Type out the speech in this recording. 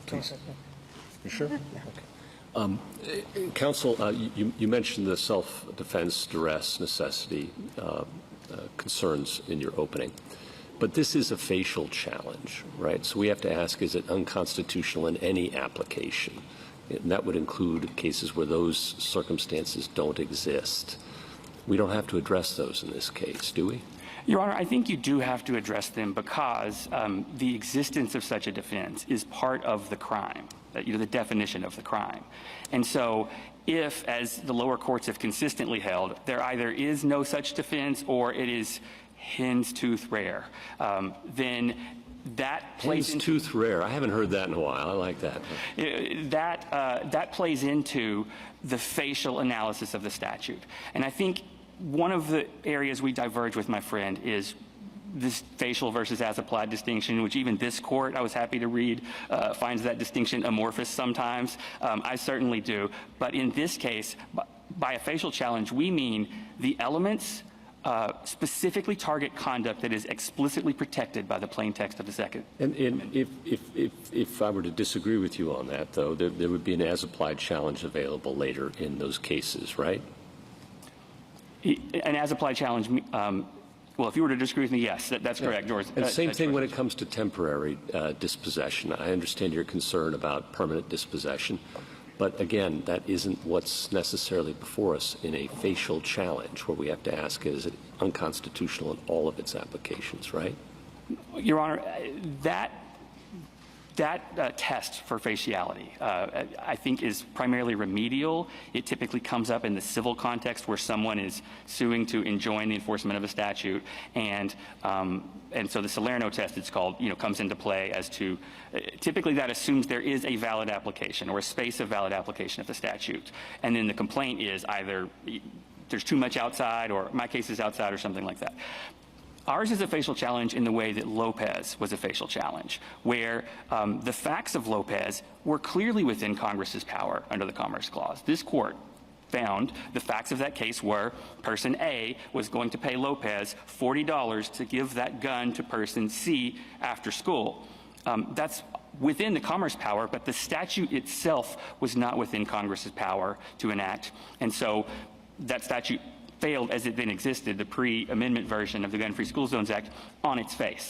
Please. You sure? Okay. Counsel, you mentioned the self-defense, duress, necessity concerns in your opening. But this is a facial challenge, right? So we have to ask, is it unconstitutional in any application? And that would include cases where those circumstances don't exist. We don't have to address those in this case, do we? Your Honor, I think you do have to address them because the existence of such a defense is part of the crime, the definition of the crime. And so if, as the lower courts have consistently held, there either is no such defense or it is hen's tooth rare, then that plays into tooth rare. I haven't heard that in a while. I like that. That plays into the facial analysis of the statute. And I think one of the areas we diverge with my friend is this facial versus as-applied distinction, which even this court, I was happy to read, finds that distinction amorphous sometimes. I certainly do. But in this case, by a facial challenge, we mean the elements specifically target conduct that is explicitly protected by the plain text of the second. And if I were to disagree with you on that, though, there would be an as-applied challenge available later in those cases, right? An as-applied challenge, well, if you were to disagree with me, yes, that's correct, George. And same thing when it comes to temporary dispossession. I understand your concern about permanent dispossession. But again, that isn't what's necessarily before us in a facial challenge where we have to ask, is it unconstitutional in all of its applications, right? Your Honor, that test for faciality, I think, is primarily remedial. It typically comes up in the civil context where someone is suing to enjoin the enforcement of a statute, and so the Salerno test, it's called, comes into play as to typically that assumes there is a valid application or a space of valid application of the statute, and then the complaint is either there's too much outside or my case is outside or something like that. Ours is a facial challenge in the way that Lopez was a facial challenge, where the facts of Lopez were clearly within Congress's power under the Commerce Clause. This court found the facts of that case were person A was going to pay Lopez $40 to give that gun to person C after school. That's within the Commerce power, but the statute itself was not within Congress's power to enact. And so that statute failed as it then existed, the pre-amendment version of the Gun-Free School Zones Act, on its face.